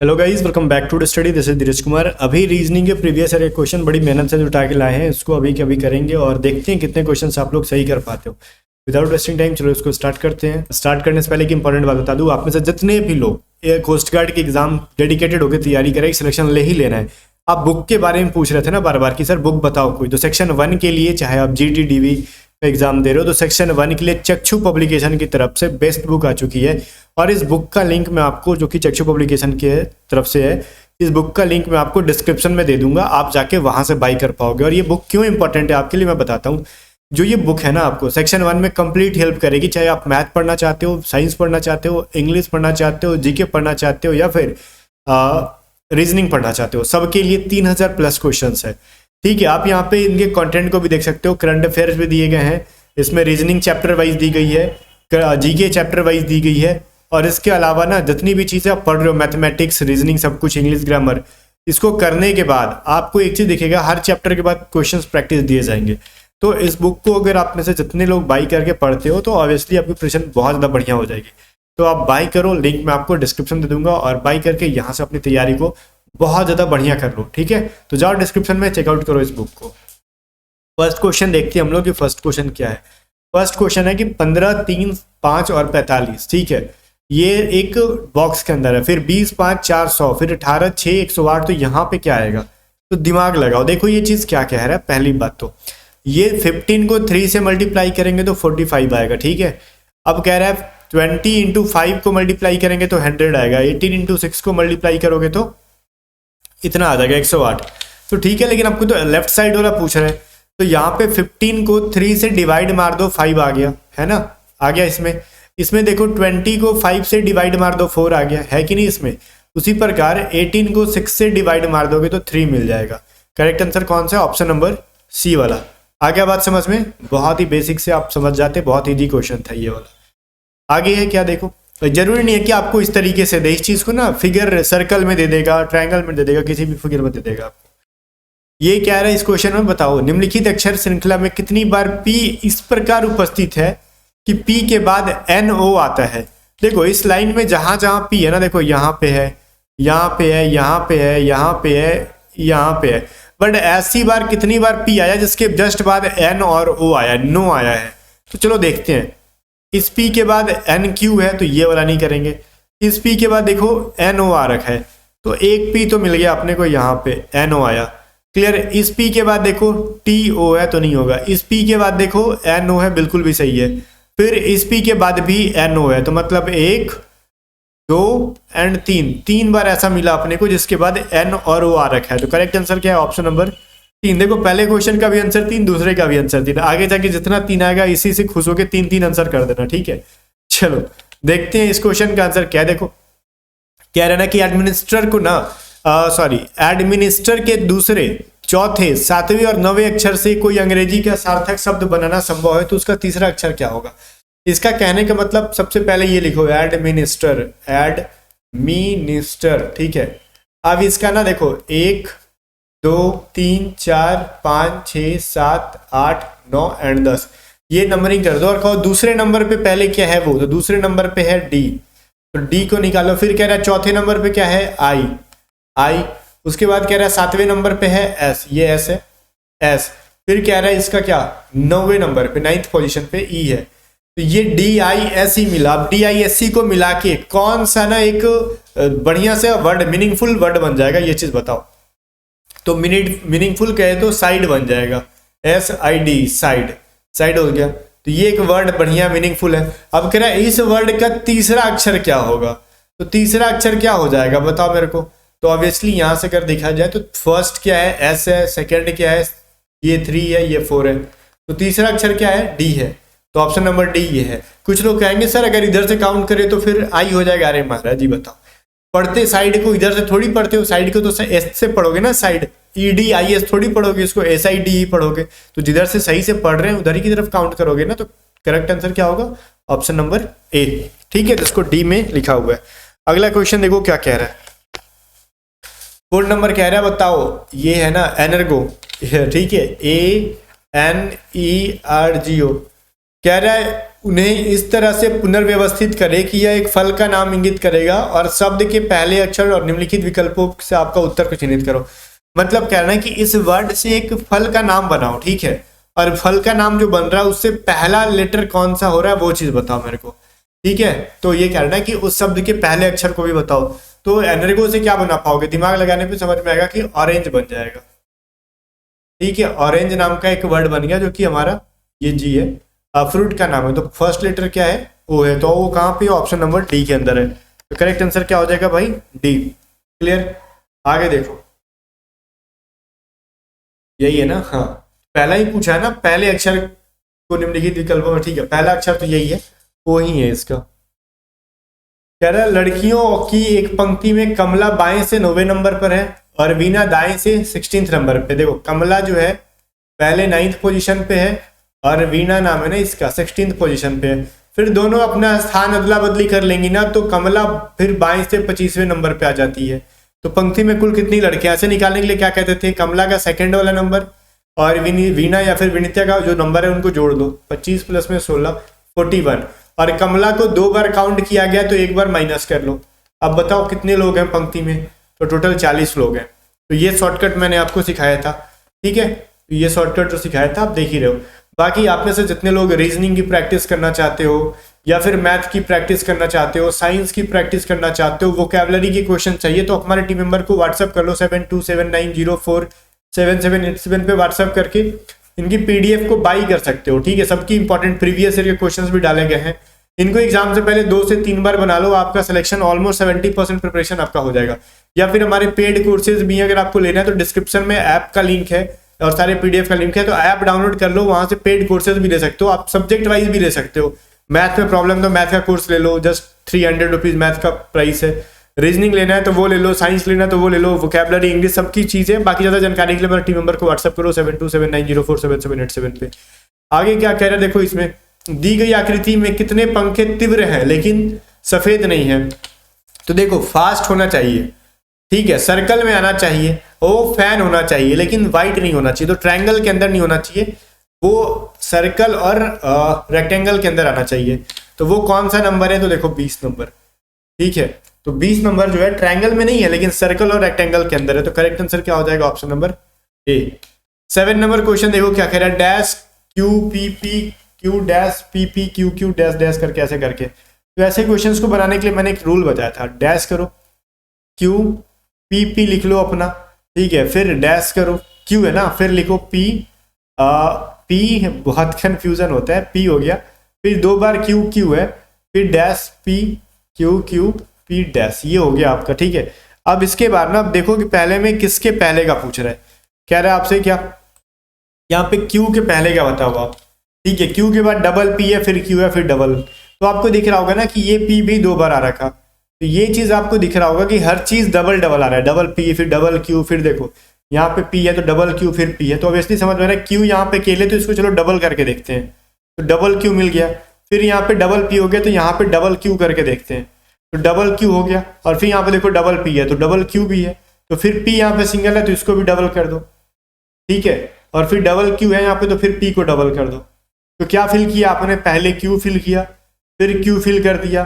Hello guys, welcome back to the study. This is Dheeraj Kumar. अभी reasoning के previous year question बड़ी मेहनत से उठा के लाए हैं, इसको अभी के अभी करेंगे और देखते हैं कितने क्वेश्चंस आप लोग सही कर पाते हो। विदाउट वेस्टिंग टाइम चलो इसको स्टार्ट करते हैं। स्टार्ट करने से पहले एक इंपॉर्टेंट बात बता दूं, आप में से जितने भी लोग कोस्ट गार्ड की एग्जाम डेडिकेटेड होकर तैयारी करें, सिलेक्शन ले ही लेना है। आप बुक के बारे में पूछ रहे थे ना बार बार कि सर बुक बताओ कोई, तो सेक्शन 1 के लिए चाहे आप GT/DV का एग्जाम दे रहे हो तो सेक्शन 1 के लिए चक्षु पब्लिकेशन की तरफ से बेस्ट बुक आ चुकी है और इस बुक का लिंक मैं आपको, जो कि चक्षु पब्लिकेशन की तरफ से है, इस बुक का लिंक मैं आपको डिस्क्रिप्शन में दे दूंगा, आप जाके वहां से बाई कर पाओगे। और ये बुक क्यों इंपॉर्टेंट है आपके लिए मैं बताता हूँ। जो ये बुक है ना, आपको सेक्शन 1 में कंप्लीट हेल्प करेगी, चाहे आप मैथ पढ़ना चाहते हो, साइंस पढ़ना चाहते हो, इंग्लिश पढ़ना चाहते हो, जीके पढ़ना चाहते हो या फिर रीजनिंग पढ़ना चाहते हो, सबके लिए 3000 प्लस क्वेश्चन है। ठीक है, आप यहाँ पे इनके कंटेंट को भी देख सकते हो, करंट अफेयर्स भी दिए गए हैं, इसमें रीजनिंग चैप्टर वाइज दी गई है, जीके चैप्टर वाइज दी गई है और इसके अलावा ना जितनी भी चीज़ें आप पढ़ रहे हो, मैथमेटिक्स, रीजनिंग, सब कुछ, इंग्लिश ग्रामर, इसको करने के बाद आपको एक चीज़ दिखेगा, हर चैप्टर के बाद क्वेश्चंस प्रैक्टिस दिए जाएंगे। तो इस बुक को अगर आप में से जितने लोग बाई करके पढ़ते हो तो ऑब्वियसली आपकी प्रिपरेशन बहुत ज़्यादा बढ़िया हो जाएगी। तो आप बाई करो, लिंक मैं आपको डिस्क्रिप्शन दे दूंगा और बाई करके यहाँ से अपनी तैयारी को बहुत ज़्यादा बढ़िया कर लो। ठीक है, तो जाओ डिस्क्रिप्शन में चेकआउट करो इस बुक को। फर्स्ट क्वेश्चन देखते हैं हम लोग कि फर्स्ट क्वेश्चन क्या है। फर्स्ट क्वेश्चन है कि 15, 3, 5 और 45। ठीक है, ये एक बॉक्स के अंदर है, फिर 20, 5, 400, फिर 18, 6, 108। तो यहाँ पे क्या आएगा? तो दिमाग लगाओ, देखो ये चीज़ क्या कह रहा है। पहली बात तो ये 15 को 3 से मल्टीप्लाई करेंगे तो 45 आएगा। ठीक है, अब कह रहा है 20 इंटू 5 को मल्टीप्लाई करेंगे तो 100 आएगा, 18 इंटू 6 को मल्टीप्लाई करोगे तो इतना आ जाएगा 108। तो ठीक है, लेकिन आपको तो लेफ्ट साइड वाला पूछ रहा है, तो यहाँ पे 15 को 3 से डिवाइड मार दो, 5 आ गया, है ना, आ गया। इसमें देखो 20 को 5 से डिवाइड मार दो, 4 आ गया, है कि नहीं इसमें। उसी प्रकार 18 को 6 से डिवाइड मार दोगे तो 3 मिल जाएगा। करेक्ट आंसर कौन सा है? ऑप्शन नंबर सी वाला। आ गया बात समझ में? बहुत ही बेसिक से आप समझ जाते, बहुत ईजी क्वेश्चन था ये वाला। आगे है क्या, देखो जरूरी नहीं है कि आपको इस तरीके से दे, इस चीज को ना फिगर सर्कल में दे देगा, ट्रायंगल में दे देगा, किसी भी फिगर में दे देगा आपको। ये क्या रहा है इस क्वेश्चन में, बताओ। निम्नलिखित अक्षर श्रृंखला में कितनी बार P इस प्रकार उपस्थित है कि P के बाद NO आता है। देखो इस लाइन में जहां जहां P है ना, देखो यहाँ पे है, यहाँ पे है, यहाँ पे है, यहाँ पे है, यहाँ पे है, बट ऐसी बार कितनी बार P आया जिसके जस्ट बाद N और O आया, नो आया है। तो चलो देखते हैं। इस P के बाद NQ है तो ये वाला नहीं करेंगे। इस P के बाद देखो NO आ रखा है, तो एक P तो मिल गया अपने को, यहाँ पे NO आया, क्लियर। इस P के बाद देखो TO है तो नहीं होगा। इस P के बाद देखो NO है, बिल्कुल भी सही है। फिर इस P के बाद भी NO है, तो मतलब 1, 2 एंड 3 बार ऐसा मिला अपने को जिसके बाद N और O आ रखा है। तो करेक्ट आंसर क्या है? Option number 3। देखो पहले क्वेश्चन का भी आंसर 3, दूसरे का भी आंसर 3, आगे जाके जितना 3 आएगा इसी से खुश होकर 3 आंसर कर देना। ठीक है, चलो देखते हैं इस क्वेश्चन का आंसर क्या है। देखो कह रहे ना कि एडमिनिस्टर को ना एडमिनिस्टर के दूसरे, चौथे, 7वें और 9वें अक्षर से कोई अंग्रेजी का सार्थक शब्द बनाना संभव है तो उसका तीसरा अक्षर क्या होगा। इसका कहने का मतलब सबसे पहले ये लिखो एडमिनिस्टर, एडमिनिस्टर। ठीक है, अब इसका ना देखो 1, 2, 3, 4, 5, 6, 7, 8, 9 एंड 10, ये नंबरिंग कर दो और कहो दूसरे नंबर पे पहले क्या है वो, तो दूसरे नंबर पे है D, तो D को निकालो। फिर कह रहा है चौथे नंबर पे क्या है, I। उसके बाद कह रहा है 7वें नंबर पे है S, ये S है, S। फिर कह रहा है इसका क्या, 9वें नंबर पे, 9th पोजीशन पे E है, तो ये DISE मिला। अब DISE को मिला के कौन सा ना एक बढ़िया से वर्ड, मीनिंगफुल वर्ड बन जाएगा, ये चीज बताओ। तो मीनिंगफुल कहे तो साइड बन जाएगा, SID, साइड हो गया। तो ये एक वर्ड बढ़िया मीनिंगफुल है। अब कह रहा है इस वर्ड का तीसरा अक्षर क्या होगा, तो तीसरा अक्षर क्या हो जाएगा बताओ मेरे को। तो ऑब्वियसली यहां से अगर देखा जाए तो फर्स्ट क्या है, S है, सेकंड क्या है, ये 3 है, ये 4 है, तो तीसरा अक्षर क्या है, D है। तो ऑप्शन नंबर D ये है। कुछ लोग कहेंगे सर अगर इधर से काउंट करें तो फिर I हो जाएगा। अरे महाराज जी बताओ, पढ़ते साइड को इधर से थोड़ी पढ़ते हो, साइड को तो S से पढ़ोगे ना, साइड EDIS थोड़ी पढ़ोगे, इसको SIDE पढ़ोगे। तो जिधर से सही से पढ़ रहे हैं उधर ही की तरफ काउंट करोगे ना। तो करेक्ट आंसर क्या होगा, ऑप्शन नंबर A। ठीक है, जिसको D में लिखा हुआ है। अगला क्वेश्चन देखो क्या कह रहा है। 4 नंबर कह रहा है, बताओ ये है ना एनर्गो, ठीक है, ANERGO। कह रहा है उन्हें इस तरह से पुनर्व्यवस्थित करें कि यह एक फल का नाम इंगित करेगा और शब्द के पहले अक्षर और निम्नलिखित विकल्पों से आपका उत्तर को चिन्हित करो। मतलब कहना है कि इस वर्ड से एक फल का नाम बनाओ, ठीक है, और फल का नाम जो बन रहा है उससे पहला लेटर कौन सा हो रहा है वो चीज बताओ मेरे को, ठीक है। तो ये कहना है कि उस शब्द के पहले अक्षर को भी बताओ। तो एनर्गो से क्या बना पाओगे, दिमाग लगाने पे समझ में आएगा कि ऑरेंज बन जाएगा, ठीक है। ऑरेंज नाम का एक वर्ड बन गया जो कि हमारा ये जी है, फ्रूट का नाम है। तो फर्स्ट लेटर क्या है, ओ है, तो वो कहाँ पे, ऑप्शन नंबर डी के अंदर है। तो करेक्ट आंसर क्या हो जाएगा भाई, डी। क्लियर, आगे देखो, यही है ना, हाँ पहला ही पूछा है ना, पहले अक्षर को निम्नलिखित विकल्पों में, ठीक है, पहला अक्षर तो यही है, वो ही है इसका। कह रहा है लड़कियों की एक पंक्ति में कमला बाएं से 9वें नंबर पर है और वीना दाएं से 16th नंबर पे। देखो कमला जो है पहले 9th पोजीशन पे है और वीना नाम है ना इसका 16th पोजीशन पे है। फिर दोनों अपना स्थान अदला बदली कर लेंगी ना, तो कमला फिर बाएं से 25वें नंबर पे आ जाती है। तो पंक्ति में कुल कितनी लड़कियां, ऐसे निकालने के लिए क्या कहते थे, कमला का सेकंड वाला नंबर और वीना या फिर विनिता का जो नंबर है उनको जोड़ दो, 25 प्लस में 16 41, और कमला को 2 बार काउंट किया गया तो 1 बार माइनस कर लो। अब बताओ कितने लोग हैं पंक्ति में, तो टोटल 40 लोग हैं। तो ये शॉर्टकट मैंने आपको सिखाया था, ठीक है, तो ये शॉर्टकट जो सिखाया था आप देख ही रहे हो। बाकी आप में से जितने लोग रीजनिंग की प्रैक्टिस करना चाहते हो या फिर मैथ की प्रैक्टिस करना चाहते हो, साइंस की प्रैक्टिस करना चाहते हो, वोकैबुलरी के क्वेश्चन चाहिए, तो हमारे टीम मेंबर को व्हाट्सअप कर लो 7279047787 पे व्हाट्सअप करके इनकी पीडीएफ को बाई कर सकते हो, ठीक है। सबकी इंपॉर्टेंट प्रीवियस ईयर के क्वेश्चंस भी डाले गए हैं। इनको एग्जाम से पहले 2 से 3 बार बना लो, आपका सिलेक्शन ऑलमोस्ट 70% प्रिपरेशन आपका हो जाएगा। या फिर हमारे पेड कोर्सेज भी अगर आपको लेना है तो डिस्क्रिप्शन में ऐप का लिंक है और सारे पीडीएफ का लिंक है, तो ऐप डाउनलोड कर लो, वहां से पेड कोर्सेज भी ले सकते हो, आप सब्जेक्ट वाइज भी ले सकते हो। मैथ में प्रॉब्लम तो मैथ का कोर्स ले लो, जस्ट 300 रुपीज मैथ का प्राइस है। रीजनिंग लेना है तो वो ले लो, साइंस लेना है तो वो ले लो, वोकैबुलरी इंग्लिश सबकी चीजें। बाकी ज्यादा जानकारी के लिए मेरे टीम मेंबर को व्हाट्सअप करो 7279047787 पे। आगे क्या कह रहे हैं देखो, इसमें दी गई आकृति में कितने पंखे तीव्र हैं लेकिन सफेद नहीं है। तो देखो फास्ट होना चाहिए, ठीक है, सर्कल में आना चाहिए, वो फैन होना चाहिए लेकिन व्हाइट नहीं होना चाहिए, तो ट्रायंगल के अंदर नहीं होना चाहिए, वो सर्कल और रेक्टेंगल के अंदर आना चाहिए। तो वो कौन सा नंबर है, तो देखो 20 नंबर, ठीक है। तो 20 नंबर जो है ट्रायंगल में नहीं है लेकिन सर्कल और रेक्टेंगल के अंदर है। तो करेक्ट आंसर क्या हो जाएगा, option number A. 7 number question देखो क्या कह रहा है, dash Q P P Q dash P P Q Q dash dash करके ऐसे करके। तो ऐसे क्वेश्चंस को बनाने के लिए मैंने एक रूल बताया था, डैश करो, क्यू पी पी लिख लो अपना, ठीक है, फिर डैश करो, क्यू है ना, फिर लिखो पी, पी बहुत कंफ्यूजन होता है, पी हो गया, फिर 2 बार क्यू क्यू है, फिर dash P Q Q P dash, ये हो गया आपका, ठीक है। अब इसके बाद ना अब देखो कि पहले में किसके पहले का पूछ रहा है, कह रहा है आपसे क्या, यहाँ पे क्यू के पहले का बताओ आप, ठीक है, क्यू के बाद डबल पी है, फिर क्यू है, फिर डबल। तो आपको दिख रहा होगा ना कि ये पी भी 2 बार आ रखा, तो ये चीज आपको दिख रहा होगा कि हर चीज डबल डबल आ रहा है, डबल पी फिर डबल क्यू, फिर देखो यहाँ पे पी है तो डबल क्यू फिर पी है, तो ऑब्वियसली समझ में आ रहा है क्यू यहाँ पे केले, तो इसको चलो डबल करके देखते हैं, तो डबल क्यू मिल गया, फिर यहाँ पे डबल पी हो गया तो यहाँ पे डबल क्यू करके देखते हैं, तो डबल क्यू हो गया, और फिर यहाँ पे देखो डबल पी है तो डबल क्यू भी है, तो फिर पी यहाँ पे सिंगल है तो इसको भी डबल कर दो, ठीक है, और फिर डबल क्यू है यहाँ पे तो फिर पी को डबल कर दो। तो क्या फिल किया आपने, पहले क्यू फिल किया, फिर क्यू फिल कर दिया,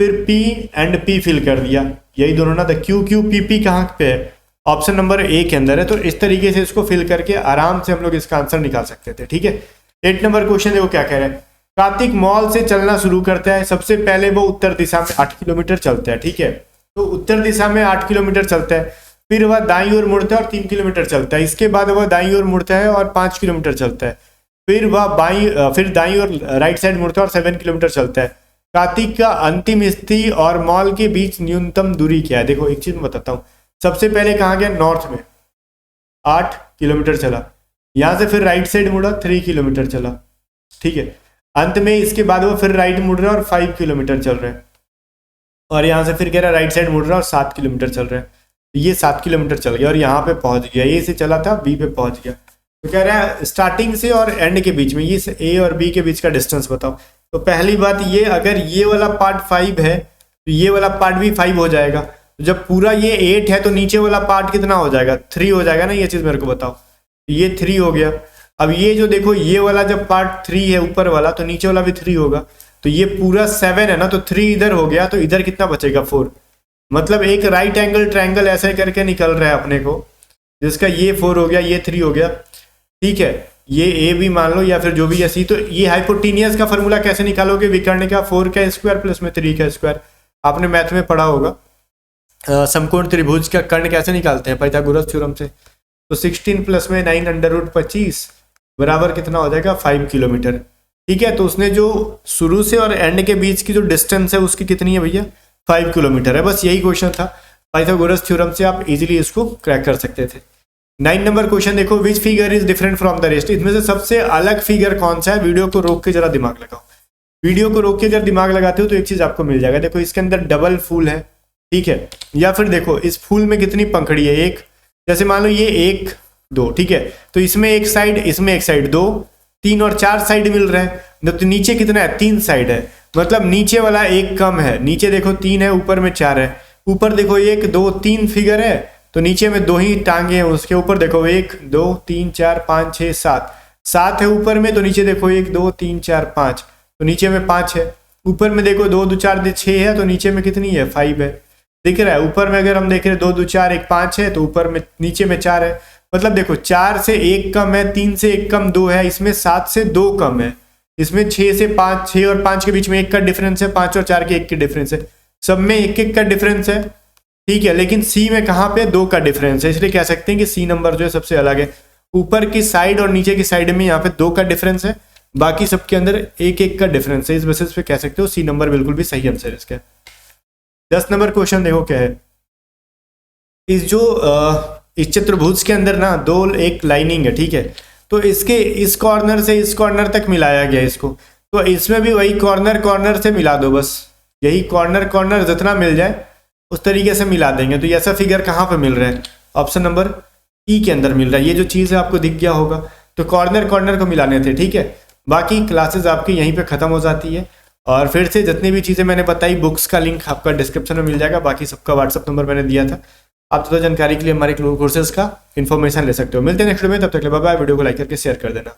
फिर पी एंड पी फिल कर दिया, यही दोनों ना, तो क्यू क्यू पी पी कहाँ पे है, ऑप्शन नंबर ए के अंदर है। तो इस तरीके से इसको फिल करके आराम से हम लोग इसका आंसर निकाल सकते थे, ठीक है। 8 नंबर क्वेश्चन देखो क्या कह रहे हैं, कार्तिक मॉल से चलना शुरू करता है, सबसे पहले वो उत्तर दिशा में 8 किलोमीटर चलता है, ठीक है, तो उत्तर दिशा में 8 किलोमीटर चलता है, फिर वह दाईं ओर मुड़ता है और 3 किलोमीटर चलता है, इसके बाद वह दाईं ओर मुड़ता है और 5 किलोमीटर चलता है, फिर वह फिर दाईं ओर राइट साइड मुड़ता है और 7 किलोमीटर चलता है। कार्तिक का अंतिम स्थिति और मॉल के बीच न्यूनतम दूरी क्या है। देखो एक चीज मैं बताता हूँ, सबसे पहले कहाँ गया, नॉर्थ में 8 किलोमीटर चला, यहाँ से फिर राइट साइड मुड़ा 3 किलोमीटर चला, ठीक है, अंत में इसके बाद वो फिर राइट मुड़ रहा है और 5 किलोमीटर चल रहे हैं, और यहाँ से फिर कह रहा है राइट साइड मुड़ रहा है और 7 किलोमीटर चल रहे हैं, तो ये 7 किलोमीटर चल गया और यहाँ पे पहुंच गया, ए से चला था बी पे पहुंच गया। तो कह रहा है स्टार्टिंग से और एंड के बीच में, ये ए और बी के बीच का डिस्टेंस बताओ। तो पहली बात ये, अगर ये वाला पार्ट 5 है तो ये वाला पार्ट भी 5 हो जाएगा, तो जब पूरा ये 8 है तो नीचे वाला पार्ट कितना हो जाएगा, 3 हो जाएगा ना, ये चीज मेरे को बताओ। ये 3 हो गया, अब ये जो देखो ये वाला जब पार्ट 3 है ऊपर वाला, तो नीचे वाला भी 3 होगा, तो ये पूरा 7 है ना, तो 3 इधर हो गया, तो इधर कितना बचेगा 4। मतलब एक राइट एंगल ट्रायंगल ऐसे करके निकल रहा है अपने को, जिसका ये 4 हो गया, ये 3 हो गया, ठीक है, ये ए भी मान लो या फिर जो भी ऐसी। तो ये हाइपोटेनियस का फॉर्मूला कैसे निकालोगे, विकर्ण का 4 का स्क्वायर प्लस में 3 का स्क्वायर, आपने मैथ में पढ़ा होगा। समकोण त्रिभुज का कर्ण कैसे निकालते हैं, पाइथागोरस थ्योरम से। तो 16 प्लस में 9 अंडर रूट 25 बराबर कितना हो जाएगा 5 किलोमीटर, ठीक है। तो उसने जो शुरू से और एंड के बीच की जो डिस्टेंस है उसकी कितनी है भैया, 5 किलोमीटर है। बस यही क्वेश्चन था, पाइथागोरस थ्योरम से आप इजीली इसको क्रैक कर सकते थे। 9 नंबर क्वेश्चन देखो, which figure is different from the rest, इसमें से सबसे अलग फिगर कौन सा है। वीडियो को रोक के जरा दिमाग लगाओ, वीडियो को रोक के अगर दिमाग लगाते हो तो एक चीज आपको मिल जाएगा। देखो इसके अंदर डबल फूल है, ठीक है, या फिर देखो इस फूल में कितनी पंखड़ी है, एक, जैसे मान लो ये 1 2, ठीक है, तो इसमें एक साइड, इसमें एक साइड, 2 3 और 4 साइड मिल रहे हैं। तो नीचे कितना है, 3 साइड है, मतलब नीचे वाला एक कम है। नीचे देखो 3 है, ऊपर में 4 है, ऊपर देखो 1 2 3 फिगर है, तो नीचे में 2 ही टांगे हैं, उसके ऊपर देखो 1 2 3 4 5 6 7 7 है ऊपर में, तो नीचे देखो 1 2 3 4 5, तो नीचे में 5 है। ऊपर में देखो 2 2 4 6 है, तो नीचे में कितनी है 5 है, दिख रहा है। ऊपर में अगर हम देख रहे हैं 2 2 4 1 5 है, तो ऊपर में नीचे में 4 है, मतलब देखो 4 से 1 कम है, 3 से 1 कम 2 है, इसमें 7 से 2 कम है, इसमें 6 से 5, 6 और 5 के बीच में 1 का डिफरेंस है, 5 और 4 के 1 के डिफरेंस है, सब में 1 1 का डिफरेंस है, ठीक है। लेकिन सी में कहाँ पे 2 का डिफरेंस है, इसलिए कह सकते हैं कि सी नंबर जो है सबसे अलग है। ऊपर की साइड और नीचे की साइड में यहाँ पे 2 का डिफरेंस है, बाकी सबके अंदर 1 1 का डिफरेंस है। इस बेसिस पे कह सकते हो सी नंबर बिल्कुल भी सही आंसर है इसका। 10 नंबर क्वेश्चन देखो क्या है, इस चतुर्भुज के अंदर ना 2 एक लाइनिंग है, ठीक है, तो इसके इस कॉर्नर से इस कॉर्नर तक मिलाया गया इसको, तो इसमें भी वही कॉर्नर कॉर्नर से मिला दो, बस यही कॉर्नर कॉर्नर जितना मिल जाए उस तरीके से मिला देंगे। तो ऐसा फिगर कहाँ पे मिल रहा है, ऑप्शन नंबर ई के अंदर मिल रहा है। ये जो चीज़ है आपको दिख गया होगा, तो कॉर्नर कॉर्नर को मिलाने थे, ठीक है। बाकी क्लासेस आपकी यहीं पे ख़त्म हो जाती है, और फिर से जितनी भी चीज़ें मैंने बताई बुक्स का लिंक आपका डिस्क्रिप्शन में मिल जाएगा, बाकी सबका व्हाट्सअप नंबर मैंने दिया था। आप तो जानकारी के लिए हमारे कोर्सेज का इन्फॉर्मेशन ले सकते हो। मिलते हैं नेक्स्ट वीडियो में, तब तक के लिए बाय बाय। वीडियो को लाइक करके शेयर कर देना।